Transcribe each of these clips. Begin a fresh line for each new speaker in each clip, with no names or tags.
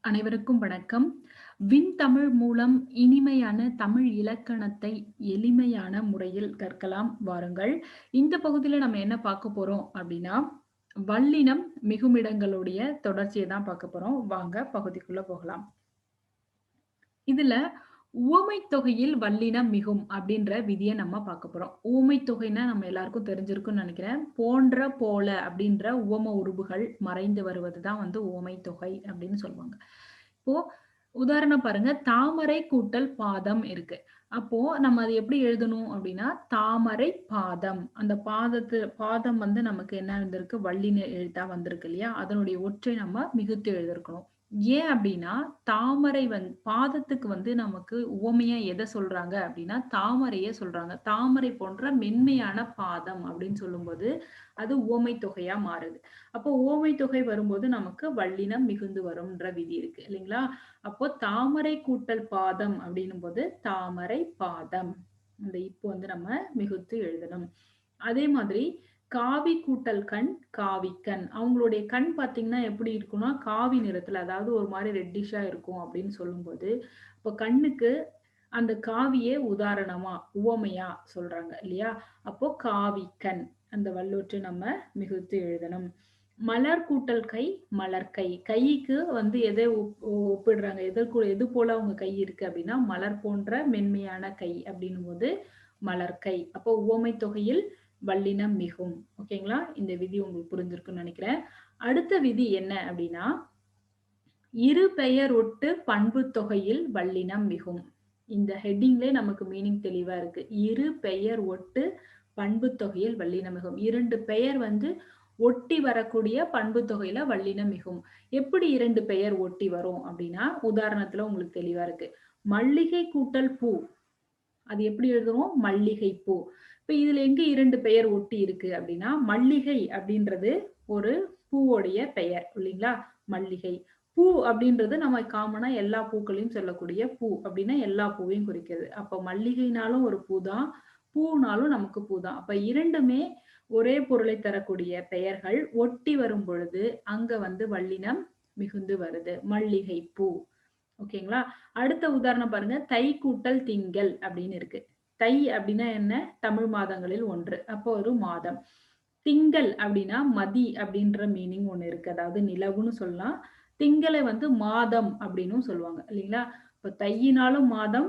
அனைவருக்கும் வணக்கம். விண்தமிழ் மூலம் இனிமையான தமிழ் இலக்கணத்தை எளிமையான முறையில் கற்கலாம் வாருங்கள். இந்த பகுதியில நம்ம என்ன பார்க்க போறோம் அப்படின்னா, வல்லினம் மிகுமிடங்களுடைய தொடர்ச்சிய தான் பார்க்க போறோம். வாங்க பகுதிக்குள்ள போகலாம். இதுல உவமைத் தொகையில் வல்லினம் மிகும் அப்படின்ற விதிய நம்ம பார்க்க போறோம். உவமைத் தொகைன்னா நம்ம எல்லாருக்கும் தெரிஞ்சிருக்கும்னு நெனைக்கிறேன். போன்ற, போல அப்படின்ற உவம உருபுகள் மறைந்து வருவது தான் உவமைத் தொகை அப்படின்னு சொல்லுவாங்க. இப்போ உதாரணம் பாருங்க. தாமரை கூட்டல் பாதம் இருக்கு. அப்போ நம்ம அத எப்படி எழுதணும் அப்படின்னா, தாமரை பாதம். அந்த பாதம் நமக்கு என்ன வந்திருக்கு? வல்லின எழுத்தா வந்திருக்கு இல்லையா? அதனுடைய ஒற்றை நம்ம மிகுத்து எழுதியிருக்கணும். ஏன் அப்படின்னா, தாமரை பாதத்துக்கு நமக்கு உவமையா எத சொல்றாங்க அப்படின்னா, தாமரைய சொல்றாங்க. தாமரை போன்ற மென்மையான பாதம் அப்படின்னு சொல்லும்போது, அது உவமை தொகையா மாறுது. அப்போ உவமை தொகை வரும்போது நமக்கு வல்லினம் மிகுந்து வரும்ன்ற விதி இருக்கு இல்லைங்களா? அப்போ தாமரை கூட்டல் பாதம் அப்படின்னும்போது, தாமரை பாதம். இந்த இப்போ நம்ம மிகுத்து எழுதணும். அதே மாதிரி காவி கூட்டல் கண், காவிக்கண். அவங்களுடைய கண் பார்த்தீங்கன்னா எப்படி இருக்கும்னா, காவி நிறத்துல அதாவது ஒரு மாரி ரெட்டிஷ்ஷா இருக்கும் அப்படின்னு சொல்லும்போது, அப்ப கண்ணுக்கு அந்த காவியே உதாரணமா, உவமையா சொல்றாங்க இல்லையா? அப்போ காவிக்கண். அந்த வல்லொற்று நம்ம மிகுத்து எழுதணும். மலர் கூட்டல் கை, மலர்க்கை. கைக்கு எதை ஒப்பிடுறாங்க? எது போல உங்க கை இருக்கு அப்படின்னா, மலர் போன்ற மென்மையான கை அப்படின்னும்போது மலர்க்கை. அப்போ உவமை தொகையில் வல்லினம் மிகும். ஓகேங்களா? இந்த விதி உங்களுக்கு புரிஞ்சிருக்கும்னு நெனைக்கிறேன். அடுத்த விதி என்ன அப்படின்னா, இரு பெயர் ஒட்டு பண்பு தொகையில் வல்லினம் மிகும். இந்த ஹெட்டிங்லயே நமக்கு மீனிங் தெளிவா இருக்கு. இரு பெயர் ஒட்டு பண்பு தொகையில் வல்லினம் மிகும். 2 பெயர் ஒட்டி வரக்கூடிய பண்பு தொகையில வல்லினம் மிகும். எப்படி 2 பெயர் ஒட்டி வரும் அப்படின்னா, உதாரணத்துல உங்களுக்கு தெளிவா இருக்கு. மல்லிகை கூட்டல் பூ. அது எப்படி எழுதுவோம்? மல்லிகை பூ. இப்ப இதுல எங்க 2 பெயர் ஒட்டி இருக்கு அப்படின்னா, மல்லிகை அப்படின்றது ஒரு பூவோடைய பெயர் இல்லைங்களா? மல்லிகை. பூ அப்படின்றது நம்ம காமனா எல்லா பூக்களையும் சொல்லக்கூடிய பூ அப்படின்னா எல்லா பூவையும் குறிக்கிறது. அப்ப மல்லிகைனாலும் ஒரு பூ தான். பூனாலும் நமக்கு பூ தான். அப்ப 2மே ஒரே பொருளை தரக்கூடிய பெயர்கள் ஒட்டி வரும் பொழுது அங்க வல்லினம் மிகுந்து வருது. மல்லிகை பூ. ஓகேங்களா? அடுத்த உதாரணம் பாருங்க. தை கூட்டல் திங்கள் அப்படின்னு இருக்கு. தை அப்படின்னா என்ன? தமிழ் மாதங்களில் ஒன்று. அப்போ ஒரு மாதம். திங்கள் அப்படின்னா மதி அப்படின்ற மீனிங் ஒண்ணு இருக்கு. அதாவது நிலவுன்னு சொல்லலாம். திங்களை மாதம் அப்படின்னும் சொல்லுவாங்க இல்லைங்களா? இப்ப தையினாலும் மாதம்,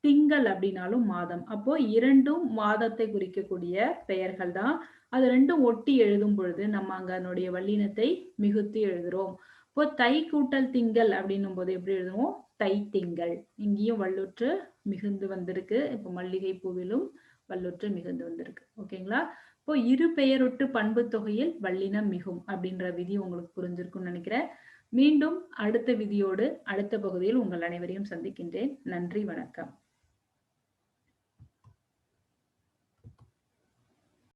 திங்கள் அப்படின்னாலும் மாதம். அப்போ 2ம் மாதத்தை குறிக்கக்கூடிய பெயர்கள் தான். அது 2ம் ஒட்டி எழுதும் பொழுது நம்ம அங்க அதனுடைய வல்லினத்தை மிகுத்து எழுதுறோம். இப்போ தை கூட்டல் திங்கள் அப்படின்னும் போது எப்படி எழுதுவோம்? தை திங்கள். இங்கேயும் வல்லுற்று மிகுந்து வந்திருக்கு. இப்போ மல்லிகை பூவிலும் வல்லுற்று மிகுந்து வந்திருக்கு. ஓகேங்களா? இப்போ இரு பெயரொட்டு பண்பு தொகையில் வல்லினம் மிகும் அப்படின்ற விதி உங்களுக்கு புரிஞ்சிருக்கும்னு நினைக்கிறேன். மீண்டும் அடுத்த விதியோடு அடுத்த பகுதியில் உங்கள் அனைவரையும் சந்திக்கின்றேன். நன்றி, வணக்கம்.